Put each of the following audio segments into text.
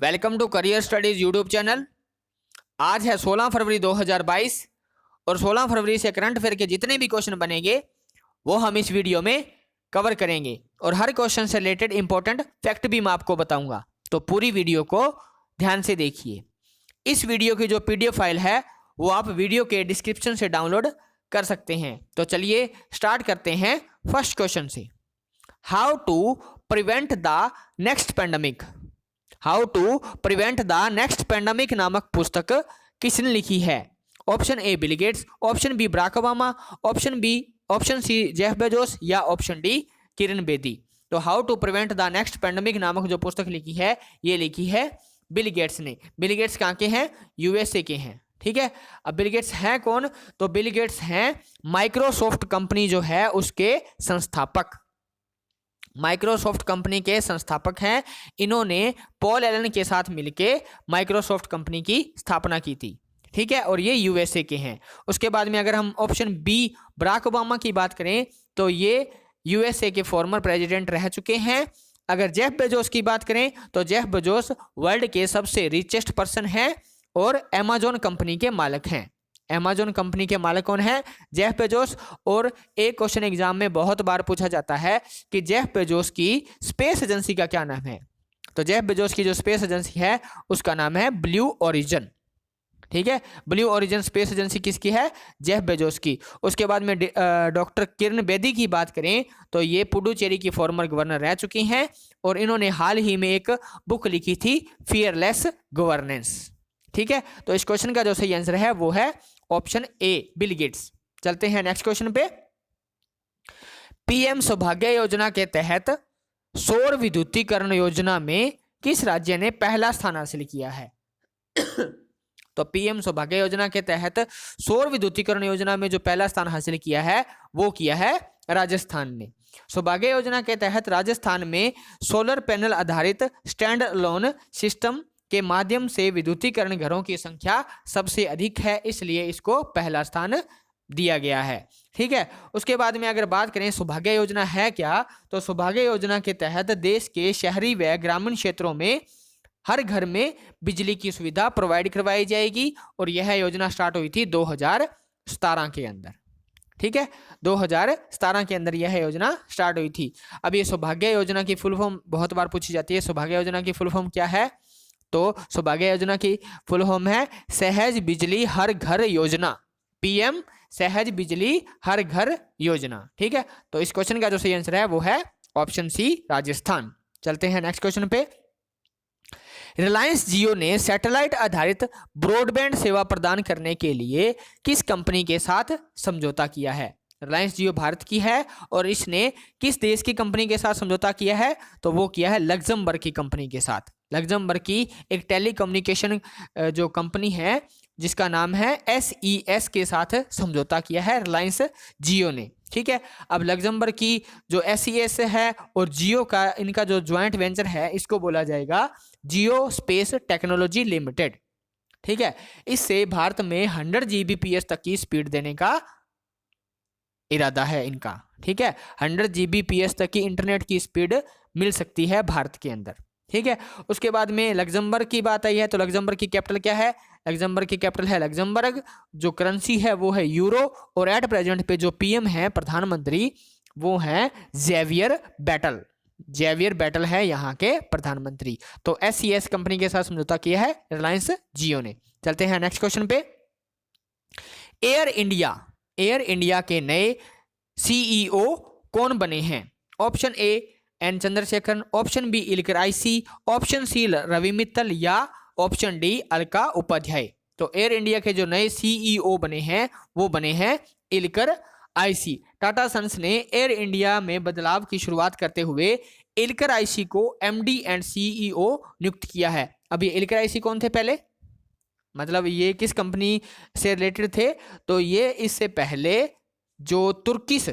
Welcome to career studies YouTube channel. आज है 16 फरवरी 2022 और 16 फरवरी से करंट अफेयर के जितने भी क्वेश्चन बनेंगे वो हम इस वीडियो में कवर करेंगे और हर क्वेश्चन से रिलेटेड इंपॉर्टेंट फैक्ट भी मैं आपको बताऊंगा, तो पूरी वीडियो को ध्यान से देखिए। इस वीडियो की जो पीडीएफ फाइल है वो आप वीडियो के डिस्क्रिप्शन से डाउनलोड कर सकते हैं। तो चलिए स्टार्ट करते हैं फर्स्ट क्वेश्चन से। How to prevent the next pandemic. How to prevent the next pandemic नामक पुस्तक किसने लिखी है? Option A Bill Gates, option B Barack Obama, option C Jeff Bezos या ऑप्शन डी किरण बेदी। तो how to prevent the next pandemic नामक जो पुस्तक लिखी है ये लिखी है बिल गेट्स ने। बिल गेट्स कहाँ के हैं? यूएसए के हैं। ठीक है। अब बिल गेट्स हैं कौन? तो बिल गेट्स हैं माइक्रोसॉफ्ट कंपनी जो है उसके संस्थापक। माइक्रोसॉफ्ट कंपनी के संस्थापक हैं। इन्होंने पॉल एलन के साथ मिलके माइक्रोसॉफ्ट कंपनी की स्थापना की थी। ठीक है। और ये यूएसए के हैं। उसके बाद में अगर हम ऑप्शन बी बराक ओबामा की बात करें तो ये यूएसए के फॉर्मर प्रेसिडेंट रह चुके हैं। अगर जेफ बेजोस की बात करें तो जेफ बेजोस वर्ल्ड के सबसे रिचेस्ट पर्सन हैं और अमेजॉन कंपनी के मालिक हैं। अमेजॉन कंपनी के मालिक कौन है? Jeff Bezos. और एक क्वेश्चन एग्जाम में बहुत बार पूछा जाता है कि जेफ बेजोस की स्पेस एजेंसी का क्या नाम है? तो जेफ बेजोस की जो स्पेस एजेंसी है उसका नाम है ब्लू ओरिजिन। ठीक है। ब्लू ओरिजिन स्पेस एजेंसी किसकी है? जेफ बेजोस की। उसके बाद में डॉक्टर किरण बेदी की बात करें तो ये पुडुचेरी की फॉर्मर गवर्नर रह चुकी हैं और इन्होंने हाल ही में एक बुक लिखी थी फियरलेस गवर्नेंस। ठीक है। तो इस क्वेश्चन का जो सही आंसर है वो है ऑप्शन ए बिल गेट्स। चलते हैं नेक्स्ट क्वेश्चन पे। पीएम सौभाग्य योजना के तहत सौर विद्युतीकरण योजना में किस राज्य ने पहला स्थान हासिल किया है? तो पीएम सौभाग्य योजना के तहत सौर विद्युतीकरण योजना में जो पहला स्थान हासिल किया है वो किया है राजस्थान ने। सौभाग्य योजना के तहत राजस्थान में सोलर पैनल आधारित स्टैंड अलोन सिस्टम के माध्यम से विद्युतीकरण घरों की संख्या सबसे अधिक है, इसलिए इसको पहला स्थान दिया गया है। ठीक है। उसके बाद में अगर बात करें सौभाग्य योजना है क्या, तो सौभाग्य योजना के तहत देश के शहरी व ग्रामीण क्षेत्रों में हर घर में बिजली की सुविधा प्रोवाइड करवाई जाएगी और यह योजना स्टार्ट हुई थी 2017 के अंदर। ठीक है। 2017 के अंदर यह योजना स्टार्ट हुई थी। अब ये सौभाग्य योजना की फुल फॉर्म बहुत बार पूछी जाती है। सौभाग्य योजना की फुल फॉर्म क्या है? तो सौभाग्य योजना की फुल फॉर्म है सहज बिजली हर घर योजना। पीएम सहज बिजली हर घर योजना। ठीक है। तो इस क्वेश्चन का जो सही आंसर है वो है ऑप्शन सी राजस्थान। चलते हैं नेक्स्ट क्वेश्चन पे। रिलायंस जियो ने सैटेलाइट आधारित ब्रॉडबैंड सेवा प्रदान करने के लिए किस कंपनी के साथ समझौता किया है? रिलायंस जियो भारत की है और इसने किस देश की कंपनी के साथ समझौता किया है? तो वो किया है लग्जमबर्ग की कंपनी के साथ। लग्जमबर्ग की एक टेलीकम्युनिकेशन जो कंपनी है जिसका नाम है SES के साथ समझौता किया है रिलायंस जियो ने। ठीक है। अब लग्जमबर्ग की जो SES है और जियो का इनका जो ज्वाइंट वेंचर है इसको बोला जाएगा जियो स्पेस टेक्नोलॉजी लिमिटेड। ठीक है। इससे भारत में 100 Gbps तक की स्पीड देने का इरादा है इनका। ठीक है। 100 Gbps तक की इंटरनेट की स्पीड मिल सकती है भारत के अंदर। ठीक है। उसके बाद में लग्जमबर्ग की बात आई है तो लग्जमबर्ग की कैपिटल क्या है? लग्जमबर्ग की कैपिटल है लग्जमबर्ग। जो करेंसी है वो है यूरो और एट प्रेजेंट पे जो पीएम है प्रधानमंत्री वो है जेवियर बैटल। जेवियर बैटल है यहाँ के प्रधानमंत्री। तो SES कंपनी के साथ समझौता किया है रिलायंस जियो ने। चलते हैं नेक्स्ट क्वेश्चन पे। एयर इंडिया के नए CEO कौन बने हैं? Option A N Chandrasekaran, option B Ilker Ayci, option C Ravi Mittal या ऑप्शन डी अलका उपाध्याय। तो एयर इंडिया के जो नए CEO बने हैं वो बने हैं इलकर आईसी। टाटा सन्स ने एयर इंडिया में बदलाव की शुरुआत करते हुए इलकर आईसी को MD एंड CEO नियुक्त किया है। अब ये इलकर आईसी कौन थे पहले? मतलब ये किस कंपनी से रिलेटेड थे? तो ये इससे पहले जो तुर्किश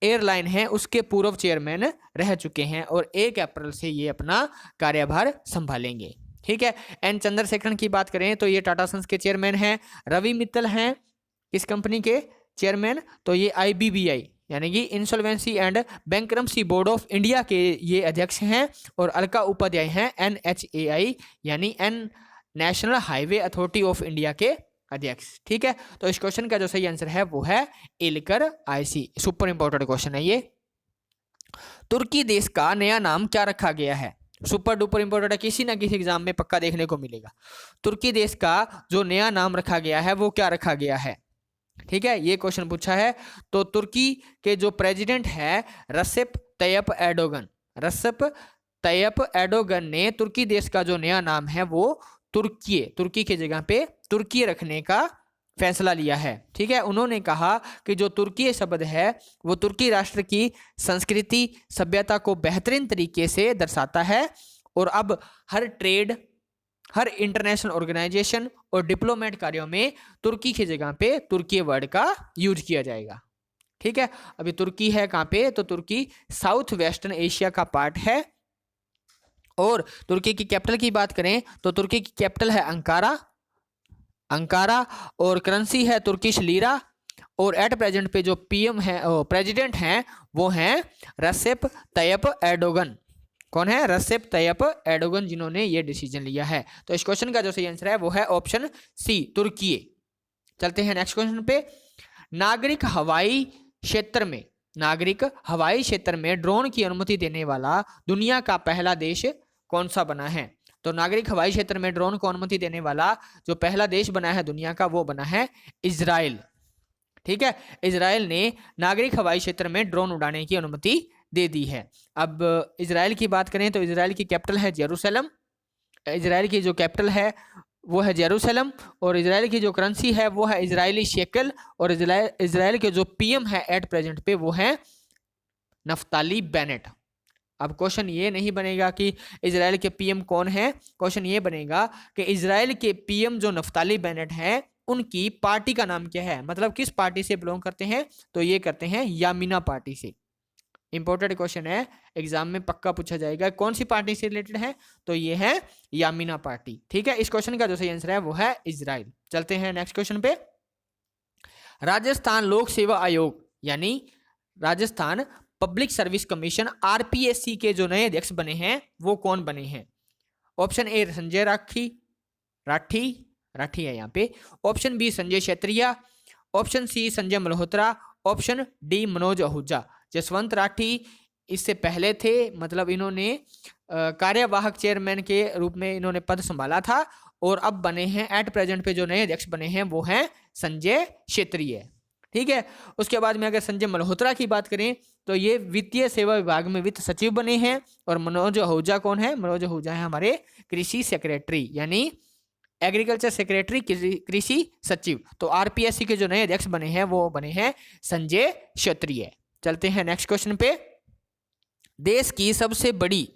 एयरलाइन है उसके पूर्व चेयरमैन रह चुके हैं और 1 अप्रैल से ये अपना कार्यभार संभालेंगे। ठीक है। एन चंद्रशेखरन की बात करें तो ये टाटा सन्स के चेयरमैन हैं। रवि मित्तल हैं किस कंपनी के चेयरमैन? तो ये IBBI यानी कि insolvency and bankruptcy board of India के ये अध्यक्ष हैं, और अलका उपाध्याय हैं NHAI यानी national highway authority of India के अध्यक्ष। ठीक है, तो इस क्वेश्चन का जो सही आंसर है वो है Ilker IC. Super important question है ये। तुर्की देश का नया नाम क्या रखा गया है? सुपर डुपर इंपॉर्टेंट है, किसी ना किसी एग्जाम में पक्का देखने को मिलेगा। तुर्की देश का जो नया नाम रखा गया है वो क्या रखा गया है? ठीक है, ये क्वेश्चन पूछा है। तो तुर्की के जो प्रेसिडेंट है Recep Tayyip Erdogan, Recep Tayyip Erdogan ने तुर्की देश का जो नया नाम है वो तुर्की की जगह पे तुर्की रखने का फैसला लिया है। ठीक है, उन्होंने कहा कि जो तुर्की शब्द है वो तुर्की राष्ट्र की संस्कृति सभ्यता को बेहतरीन तरीके से दर्शाता है, और अब हर ट्रेड, हर इंटरनेशनल ऑर्गेनाइजेशन और डिप्लोमेट कार्यों में तुर्की की जगह पे तुर्की वर्ड का यूज किया जाएगा। ठीक है, अभी तुर्की है कहाँ पे? तो तुर्की साउथ वेस्टर्न एशिया का पार्ट है। और तुर्की की कैपिटल की बात करें तो तुर्की की कैपिटल है अंकारा, और करेंसी है तुर्किश लीरा, और एट प्रेजेंट पे जो पीएम है प्रेसिडेंट हैं वो हैं रसेप तैयप एर्दोगन। कौन है? रसेप तैयप एर्दोगन, जिन्होंने ये डिसीजन लिया है। तो इस क्वेश्चन का जो सही आंसर है वो है ऑप्शन सी, तुर्की। चलते हैं नेक्स्ट क्वेश्चन पे। नागरिक हवाई क्षेत्र में ड्रोन की अनुमति देने वाला दुनिया का पहला देश कौन सा बना है? तो नागरिक हवाई क्षेत्र में ड्रोन को अनुमति देने वाला जो पहला देश बना है दुनिया का वो बना है इजराइल। ठीक है, इजराइल ने नागरिक हवाई क्षेत्र में ड्रोन उड़ाने की अनुमति दे दी है। अब इजराइल की बात करें तो इजराइल की कैपिटल है जेरूसलम, इजराइल की जो कैपिटल है वो है जेरूसलम, और इजराइल की जो करेंसी है वो है इजरायली शेकल, और इजराइल के जो पीएम है एट प्रेजेंट पे वो है नफ्ताली बेनेट। अब क्वेश्चन ये नहीं बनेगा कि इजराइल के पीएम कौन है, क्वेश्चन ये बनेगा कि इजराइल के पीएम जो नफ्ताली बेनेट है उनकी पार्टी का नाम क्या है, मतलब किस पार्टी से बिलोंग करते हैं? तो ये करते हैं यामीना पार्टी से। इंपॉर्टेंट क्वेश्चन है, एग्जाम में पक्का पूछा जाएगा कौन सी पार्टी से रिलेटेड है, तो ये है यामीना पार्टी। ठीक है, इस क्वेश्चन का जो सही आंसर है वो है इजराइल। चलते हैं नेक्स्ट क्वेश्चन पे। राजस्थान लोक सेवा आयोग यानी Rajasthan public service commission RPSC के जो नए अध्यक्ष बने हैं वो कौन बने हैं? ऑप्शन ए संजय राठी है यहाँ पे, option B Sanjay Kshetriya, option C Sanjay Malhotra, option D Manoj Ahuja. Jaswant Rathi इससे पहले थे, मतलब इन्होंने कार्यवाहक चेयरमैन के रूप में इन्होंने पद संभाला था, और अब बने हैं एट प्रेजेंट पे जो नए अध्यक्ष बने हैं वो हैं संजय क्षेत्रीय। ठीक है, उसके बाद में अगर संजय मल्होत्रा की बात करें तो ये वित्तीय सेवा विभाग में वित्त सचिव बने हैं, और मनोज आहूजा कौन है? मनोज आहूजा है हमारे कृषि सेक्रेटरी यानी एग्रीकल्चर सेक्रेटरी, कृषि सचिव। तो RPSC के जो नए अध्यक्ष बने हैं वो बने हैं संजय क्षत्रिय। चलते हैं नेक्स्ट क्वेश्चन पे। देश की सबसे बड़ी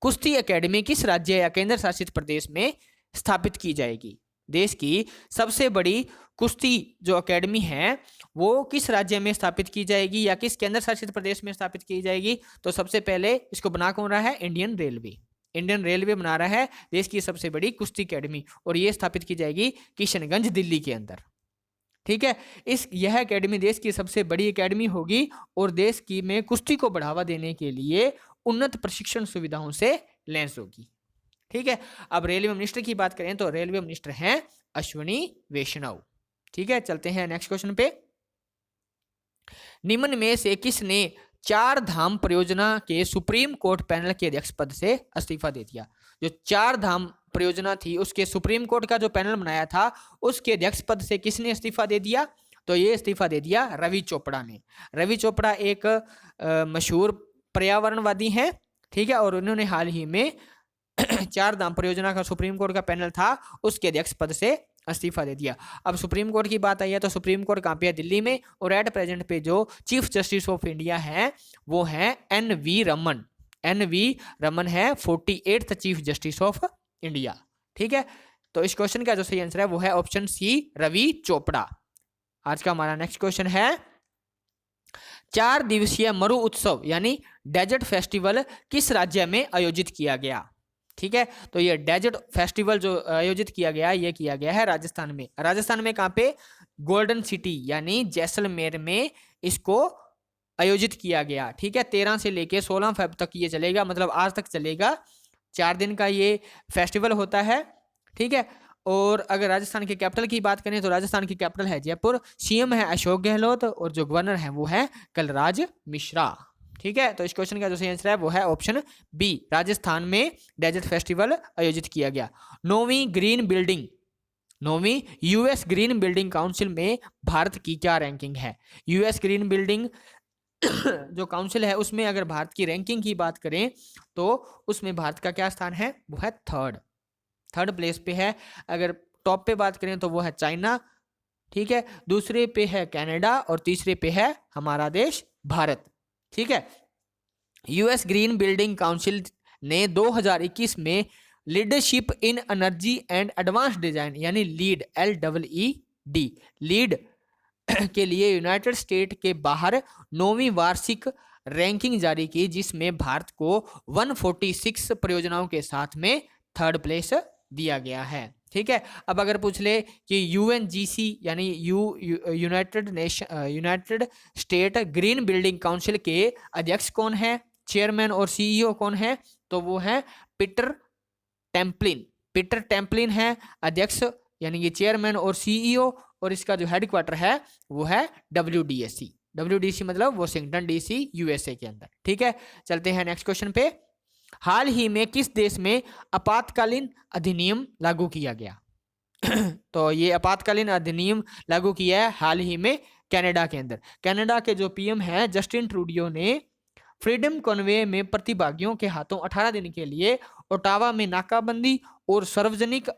कुश्ती एकेडमी किस राज्य या केंद्र शासित प्रदेश में स्थापित की जाएगी? देश की सबसे बड़ी कुश्ती जो एकेडमी है वो किस राज्य में स्थापित की जाएगी या किस केंद्र शासित प्रदेश में स्थापित की जाएगी? तो सबसे पहले इसको बना कौन रहा है? इंडियन रेलवे बना रहा है देश की सबसे बड़ी कुश्ती एकेडमी, और ये स्थापित की जाएगी किशनगंज दिल्ली के अंदर। ठीक है, यह एकेडमी देश की सबसे बड़ी एकेडमी होगी, और देश की में कुश्ती को बढ़ावा देने के लिए उन्नत प्रशिक्षण सुविधाओं से लैस होगी। ठीक है, अब रेलवे मिनिस्टर की बात करें तो रेलवे मिनिस्टर हैं अश्विनी वैष्णव। ठीक है, चलते हैं नेक्स्ट क्वेश्चन पे। निम्न में से किसने 4 धाम परियोजना के सुप्रीम कोर्ट पैनल के अध्यक्ष पद से इस्तीफा दे दिया? जो 4 धाम परियोजना थी उसके सुप्रीम कोर्ट का जो पैनल बनाया था उसके अध्यक्ष पद से किसने इस्तीफा दे दिया? तो ये इस्तीफा दे दिया रवि चोपड़ा ने। रवि चोपड़ा एक मशहूर पर्यावरणवादी हैं। ठीक है, और उन्होंने हाल ही में 4 धाम परियोजना का सुप्रीम कोर्ट का पैनल था उसके अध्यक्ष पद से इस्तीफा दे दिया। अब सुप्रीम कोर्ट की बात आई है तो सुप्रीम कोर्ट कहाँ पे है? दिल्ली में, और एट प्रेजेंट पे जो चीफ जस्टिस ऑफ इंडिया है वो है NV रमन है 48th chief justice of India. ठीक है, तो इस क्वेश्चन का जो सही आंसर है वो है ऑप्शन सी, रवि चोपड़ा। आज का हमारा नेक्स्ट क्वेश्चन है 4 दिवसीय मरु उत्सव यानी डेजर्ट फेस्टिवल किस राज्य में आयोजित किया गया? ठीक है, तो ये डेजर्ट फेस्टिवल जो आयोजित किया गया ये किया गया है राजस्थान में। राजस्थान में कहाँ पे? गोल्डन सिटी यानी जैसलमेर में इसको आयोजित किया गया। ठीक है, 13 से लेके 16 फ़रवरी तक ये चलेगा, मतलब आज तक चलेगा। 4 दिन का ये फेस्टिवल होता है। ठीक है, और अगर राजस्थान के कैपिटल की बात करें तो राजस्थान की कैपिटल है जयपुर, सीएम है अशोक गहलोत और जो गवर्नर है वो है कलराज मिश्रा। ठीक है, तो इस क्वेश्चन का जो सही आंसर है वो है ऑप्शन बी, राजस्थान में डेजर्ट फेस्टिवल आयोजित किया गया। 9वीं यूएस ग्रीन बिल्डिंग काउंसिल में भारत की क्या रैंकिंग है? यूएस ग्रीन बिल्डिंग जो काउंसिल है उसमें अगर भारत की रैंकिंग की बात करें तो उसमें भारत का क्या स्थान है? वो है थर्ड प्लेस पे है। अगर टॉप पे बात करें तो वो है चाइना। ठीक है, दूसरे पे है कनाडा और तीसरे पे है हमारा देश भारत। ठीक है, यूएस ग्रीन बिल्डिंग काउंसिल ने 2021 में leadership in energy and advance design यानी लीड LEED लीड के लिए यूनाइटेड स्टेट के बाहर 9वीं वार्षिक रैंकिंग जारी की, जिसमें भारत को 146 परियोजनाओं के साथ में थर्ड प्लेस दिया गया है। ठीक है, अब अगर पूछ ले कि UNGC यानी United state green building council के अध्यक्ष कौन है, चेयरमैन और CEO कौन है, तो वो है पीटर टेम्पलिन है अध्यक्ष यानी कि चेयरमैन और CEO, और इसका जो हेडक्वार्टर है वो है WDC मतलब वाशिंगटन DC USA के अंदर। ठीक है, चलते हैं नेक्स्ट क्वेश्चन पे। हाल ही में किस देश में आपातकालीन अधिनियम लागू किया गया? तो ये आपातकालीन अधिनियम लागू किया है हाल ही में कनाडा के अंदर। कनाडा के जो PM है जस्टिन ट्रूडियो ने फ्रीडम कॉनवे में प्रतिभागियों के हाथों 18 दिन के लिए ओटावा में नाकाबंदी और सार्वजनिक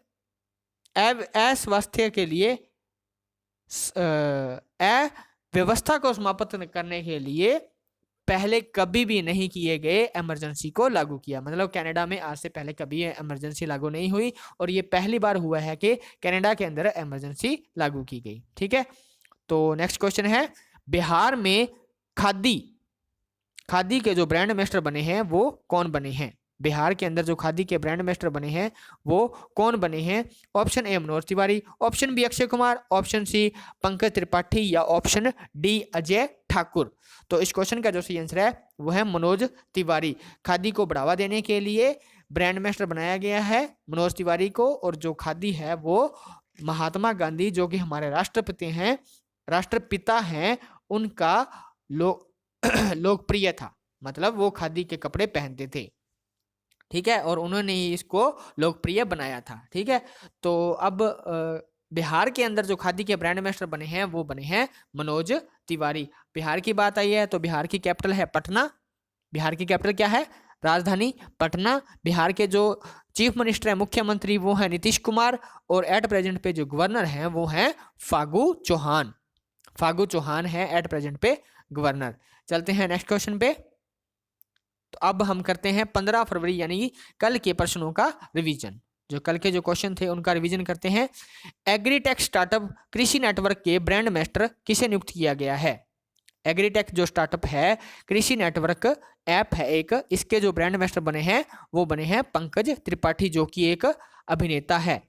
अस्वास्थ्य के लिए व्यवस्था को समाप्त करने के लिए पहले कभी भी नहीं किए गए इमरजेंसी को लागू किया। मतलब कनाडा में आज से पहले कभी इमरजेंसी लागू नहीं हुई और ये पहली बार हुआ है कि कनाडा के अंदर इमरजेंसी लागू की गई। ठीक है, तो नेक्स्ट क्वेश्चन है, बिहार में खादी के जो ब्रांड मास्टर बने हैं वो कौन बने हैं? बिहार के अंदर जो खादी के ब्रांड मास्टर बने हैं वो कौन बने हैं? Option A Manoj Tiwari, option B Akshay Kumar, option C Pankaj Tripathi या ऑप्शन डी अजय ठाकुर। तो इस क्वेश्चन का जो सही आंसर है वो है मनोज तिवारी। खादी को बढ़ावा देने के लिए ब्रांड मास्टर बनाया गया है मनोज तिवारी को, और जो खादी है वो महात्मा गांधी जो कि हमारे राष्ट्रपिता हैं उनका लोकप्रिय था, मतलब वो खादी के कपड़े पहनते थे। ठीक है, और उन्होंने ही इसको लोकप्रिय बनाया था। ठीक है, तो अब बिहार के अंदर जो खादी के ब्रांड मास्टर बने हैं वो बने हैं मनोज तिवारी। बिहार की बात आई है तो बिहार की कैपिटल है पटना। बिहार की कैपिटल क्या है? राजधानी पटना। बिहार के जो चीफ मिनिस्टर है मुख्यमंत्री वो है नीतीश कुमार, और एट प्रेजेंट पे जो गवर्नर हैं वो हैं फागू चौहान है एट प्रेजेंट पे गवर्नर। चलते हैं नेक्स्ट क्वेश्चन पे। तो अब हम करते हैं 15 फरवरी यानी कल के प्रश्नों का रिवीजन। जो कल के जो क्वेश्चन थे उनका रिवीजन करते हैं। एग्रीटेक स्टार्टअप कृषि नेटवर्क के ब्रांड मास्टर किसे नियुक्त किया गया है? एग्रीटेक जो स्टार्टअप है कृषि नेटवर्क ऐप है एक, इसके जो ब्रांड मास्टर बने हैं वो बने हैं पंकज त्रिपाठी जो कि एक अभिनेता है।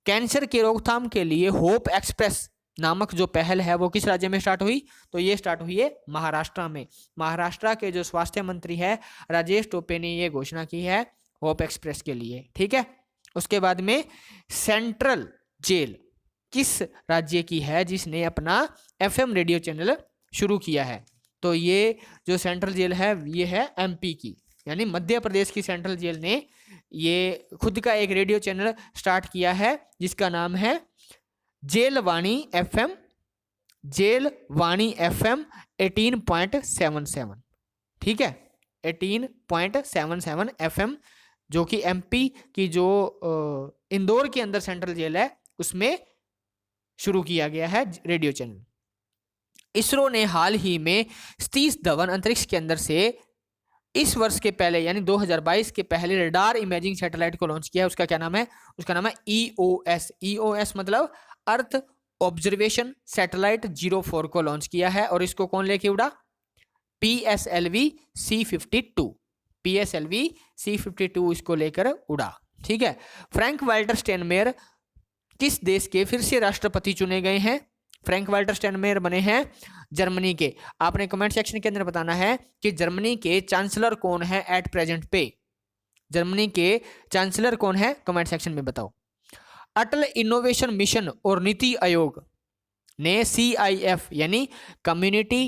कैंसर की रोकथाम के लिए होप एक्सप्रेस नामक जो पहल है वो किस राज्य में स्टार्ट हुई? तो ये स्टार्ट हुई है महाराष्ट्र में। महाराष्ट्र के जो स्वास्थ्य मंत्री है राजेश टोपे ने ये घोषणा की है होप एक्सप्रेस के लिए। ठीक है, उसके बाद में सेंट्रल जेल किस राज्य की है जिसने अपना FM रेडियो चैनल शुरू किया है? तो ये जो सेंट्रल जेल है ये है MP की, यानी मध्य प्रदेश की सेंट्रल जेल ने ये खुद का एक रेडियो चैनल स्टार्ट किया है जिसका नाम है जेलवाणी FM 18.77। ठीक है, 18.77 FM जो कि MP की जो इंदौर के अंदर सेंट्रल जेल है उसमें शुरू किया गया है रेडियो चैनल। इसरो ने हाल ही में सतीश धवन अंतरिक्ष के अंदर से इस वर्ष के पहले यानी 2022 के पहले रडार इमेजिंग सैटेलाइट को लॉन्च किया है। उसका क्या नाम है? उसका नाम है EOS मतलब अर्थ ऑब्जर्वेशन सैटेलाइट 04 को लॉन्च किया है। और इसको कौन लेके उड़ा? PSLV C52 इसको लेकर उड़ा। ठीक है, फ्रैंक वाल्टर स्टेनमेयर किस देश के फिर से राष्ट्रपति चुने गए हैं? फ्रैंक वाल्टर स्टाइनमायर बने हैं जर्मनी के। आपने कमेंट सेक्शन के अंदर बताना है कि जर्मनी के चांसलर कौन है एट प्रेजेंट पे। जर्मनी के चांसलर कौन है, कमेंट सेक्शन में बताओ। अटल इनोवेशन मिशन और नीति आयोग ने CIF यानी कम्युनिटी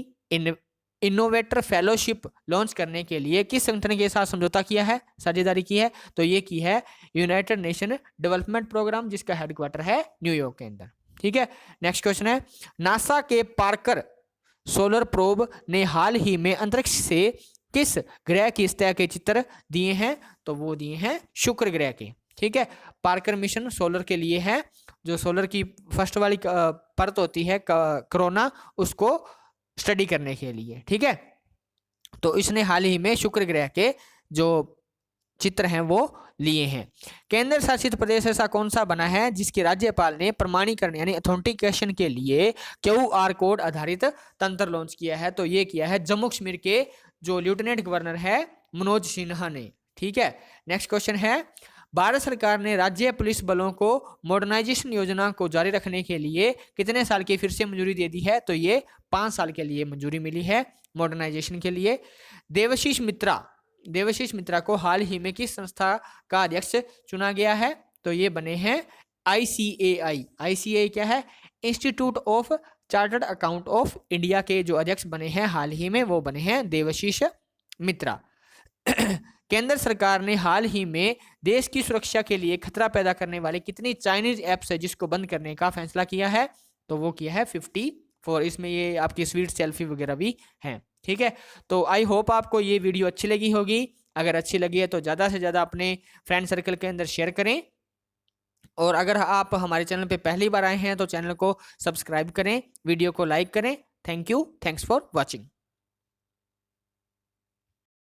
इनोवेटर फेलोशिप लॉन्च करने के लिए किस संगठन के साथ समझौता किया है, साझेदारी की है? तो ये की है यूनाइटेड नेशन डेवलपमेंट प्रोग्राम, जिसका हेडक्वार्टर है न्यूयॉर्क के अंदर। ठीक है, नेक्स्ट क्वेश्चन है, नासा के पार्कर सोलर प्रोब ने हाल ही में अंतरिक्ष से किस ग्रह की सतह के चित्र दिए हैं? तो वो दिए हैं शुक्र ग्रह के। ठीक है, पार्कर मिशन सोलर के लिए है, जो सोलर की फर्स्ट वाली परत होती है कोरोना, उसको स्टडी करने के लिए। ठीक है, तो इसने हाल ही में शुक्र ग्रह के जो चित्र हैं वो लिए हैं। केंद्र शासित प्रदेश ऐसा कौन सा बना है जिसके राज्यपाल ने प्रमाणीकरण यानी ऑथेंटिकेशन के लिए QR कोड आधारित तंत्र लॉन्च किया है? तो ये किया है जम्मू कश्मीर के जो लेफ्टिनेंट गवर्नर है मनोज सिन्हा ने। ठीक है, नेक्स्ट क्वेश्चन है, भारत सरकार ने राज्य पुलिस बलों को मॉडर्नाइजेशन योजना को जारी रखने के लिए कितने साल की फिर से मंजूरी दे दी है? तो ये 5 साल के लिए मंजूरी मिली है मॉडर्नाइजेशन के लिए। देवशीष मित्रा को हाल ही में किस संस्था का अध्यक्ष चुना गया है? तो ये बने हैं ICAI क्या है? Institute of chartered account of India के जो अध्यक्ष बने हैं हाल ही में, वो बने हैं देवशीष मित्रा। केंद्र सरकार ने हाल ही में देश की सुरक्षा के लिए खतरा पैदा करने वाली कितनी चाइनीज ऐप्स है जिसको बंद करने का फैसला किया है? तो वो किया है 54। इसमें ये आपकी स्वीट सेल्फी वगैरह भी हैं। ठीक है, तो आई होप आपको ये वीडियो अच्छी लगी होगी। अगर अच्छी लगी है तो ज़्यादा से ज़्यादा अपने फ्रेंड सर्कल के अंदर शेयर करें, और अगर आप हमारे चैनल पे पहली बार आए हैं तो चैनल को सब्सक्राइब करें, वीडियो को लाइक करें। Thank you, thanks for watching.